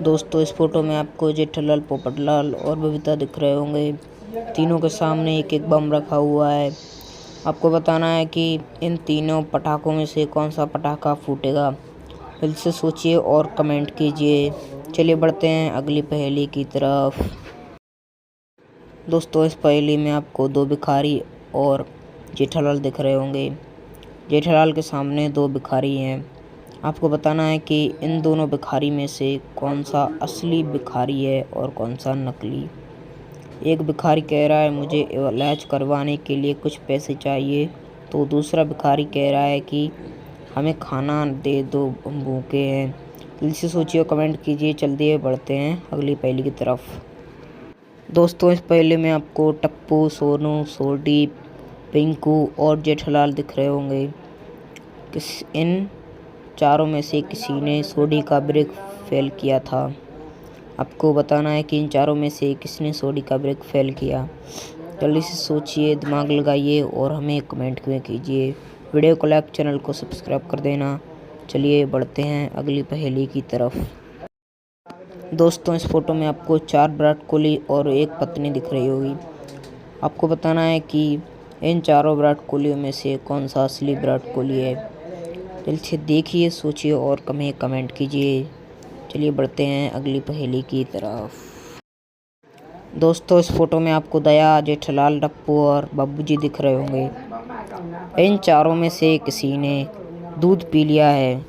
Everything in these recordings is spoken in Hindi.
दोस्तों इस फोटो में आपको जेठालाल, पोपटलाल और बबीता दिख रहे होंगे। तीनों के सामने एक एक बम रखा हुआ है। आपको बताना है कि इन तीनों पटाखों में से कौन सा पटाखा फूटेगा। जल्दी से सोचिए और कमेंट कीजिए। चलिए बढ़ते हैं अगली पहेली की तरफ। दोस्तों इस पहेली में आपको दो भिखारी और जेठालाल दिख रहे होंगे। जेठालाल के सामने दो भिखारी हैं। आपको बताना है कि इन दोनों भिखारी में से कौन सा असली भिखारी है और कौन सा नकली। एक भिखारी कह रहा है मुझे इलाज करवाने के लिए कुछ पैसे चाहिए, तो दूसरा भिखारी कह रहा है कि हमें खाना दे दो, हम भूखे हैं। जल्दी से सोचिए और कमेंट कीजिए। चलते बढ़ते हैं अगली पहेली की तरफ। दोस्तों इस पहेली में आपको टप्पू, सोनू, सोडी, पिंकू और जेठालाल दिख रहे होंगे। इन चारों में से किसी ने सोडी का ब्रेक फेल किया था। आपको बताना है कि इन चारों में से किसने सोडी का ब्रेक फेल किया। जल्दी से सोचिए, दिमाग लगाइए और हमें कमेंट में कीजिए। वीडियो को लाइक, चैनल को सब्सक्राइब कर देना। चलिए बढ़ते हैं अगली पहेली की तरफ। दोस्तों इस फोटो में आपको 4 विराट कोहली और एक पत्नी दिख रही होगी। आपको बताना है कि इन चारों विराट कोहलियों में से कौन सा असली विराट कोहली है। जल्दी से देखिए, सोचिए और हमें कमेंट कीजिए। चलिए बढ़ते हैं अगली पहेली की तरफ। दोस्तों इस फोटो में आपको दया, जेठालाल, टप्पू और बाबूजी दिख रहे होंगे। इन चारों में से किसी ने दूध पी लिया है।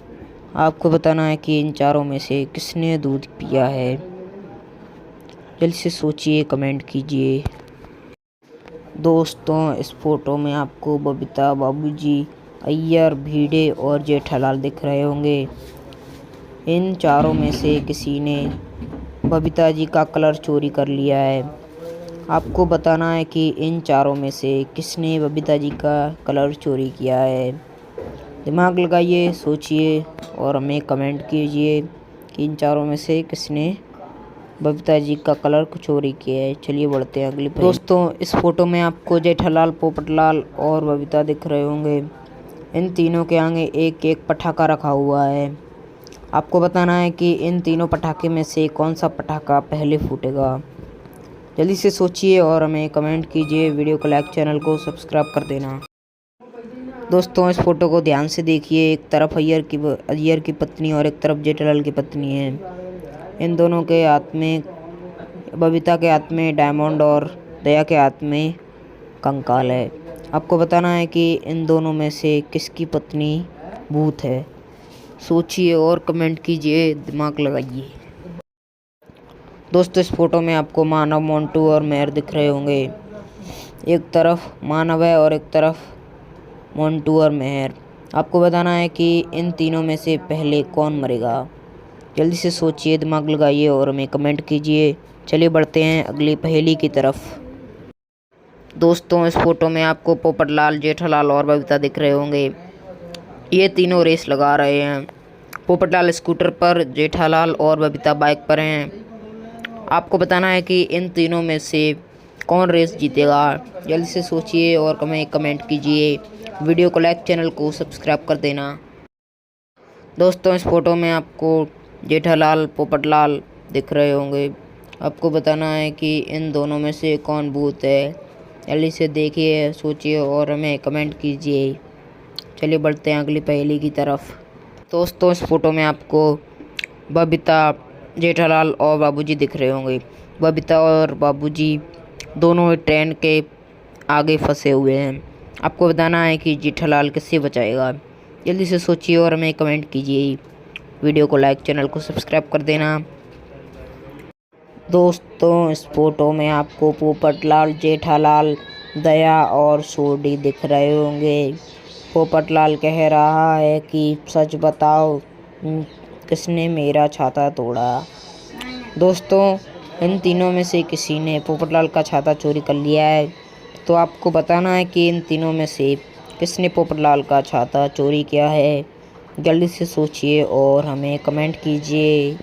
आपको बताना है कि इन चारों में से किसने दूध पिया है। जल्दी से सोचिए, कमेंट कीजिए। दोस्तों इस फोटो में आपको बबीता, बाबूजी, अय्यर, भिड़े और जेठालाल दिख रहे होंगे। इन चारों में से किसी ने बबीता जी का कलर चोरी कर लिया है। आपको बताना है कि इन चारों में से किसने बबीता जी का कलर चोरी किया है। दिमाग लगाइए, सोचिए और हमें कमेंट कीजिए कि इन चारों में से किसने बबीता जी का कलर चोरी किया है। चलिए बढ़ते हैं अगली पहेली। दोस्तों इस फोटो में आपको जेठालाल, पोपटलाल और बबीता दिख रहे होंगे। इन तीनों के आगे एक एक पटाखा रखा हुआ है। आपको बताना है कि इन तीनों पटाखे में से कौन सा पटाखा पहले फूटेगा। जल्दी से सोचिए और हमें कमेंट कीजिए। वीडियो को लाइक, चैनल को सब्सक्राइब कर देना। दोस्तों इस फोटो को ध्यान से देखिए। एक तरफ अय्यर की पत्नी और एक तरफ जेठालाल की पत्नी है। इन दोनों के हाथ में, बबीता के हाथ में डायमंड और दया के हाथ में कंकाल है। आपको बताना है कि इन दोनों में से किसकी पत्नी भूत है। सोचिए और कमेंट कीजिए, दिमाग लगाइए। दोस्तों इस फोटो में आपको मानव, मोंटू और मेहर दिख रहे होंगे। एक तरफ मानव है और एक तरफ मोंटू और मेहर। आपको बताना है कि इन तीनों में से पहले कौन मरेगा। जल्दी से सोचिए, दिमाग लगाइए और हमें कमेंट कीजिए। चलिए बढ़ते हैं अगली पहेली की तरफ। दोस्तों इस फोटो में आपको पोपटलाल, जेठालाल और बबीता दिख रहे होंगे। ये तीनों रेस लगा रहे हैं। पोपटलाल स्कूटर पर, जेठालाल और बबीता बाइक पर हैं। आपको बताना है कि इन तीनों में से कौन रेस जीतेगा। जल्दी से सोचिए और हमें कमेंट कीजिए। वीडियो को लाइक, चैनल को सब्सक्राइब कर देना। दोस्तों इस फोटो में आपको जेठालाल, पोपटलाल दिख रहे होंगे। आपको बताना है कि इन दोनों में से कौन भूत है। जल्दी से देखिए, सोचिए और हमें कमेंट कीजिए। चलिए बढ़ते हैं अगली पहेली की तरफ। दोस्तों इस फोटो में आपको बबीता, जेठालाल और बाबूजी दिख रहे होंगे। बबीता और बाबूजी दोनों ट्रेन के आगे फंसे हुए हैं। आपको बताना है कि जेठालाल किससे बचाएगा। जल्दी से सोचिए और हमें कमेंट कीजिए। वीडियो को लाइक, चैनल को सब्सक्राइब कर देना। दोस्तों इस फोटो में आपको पोपटलाल, जेठालाल, दया और सोडी दिख रहे होंगे। पोपटलाल कह रहा है कि सच बताओ, किसने मेरा छाता तोड़ा। दोस्तों इन तीनों में से किसी ने पोपटलाल का छाता चोरी कर लिया है। तो आपको बताना है कि इन तीनों में से किसने पोपटलाल का छाता चोरी किया है। जल्दी से सोचिए और हमें कमेंट कीजिए।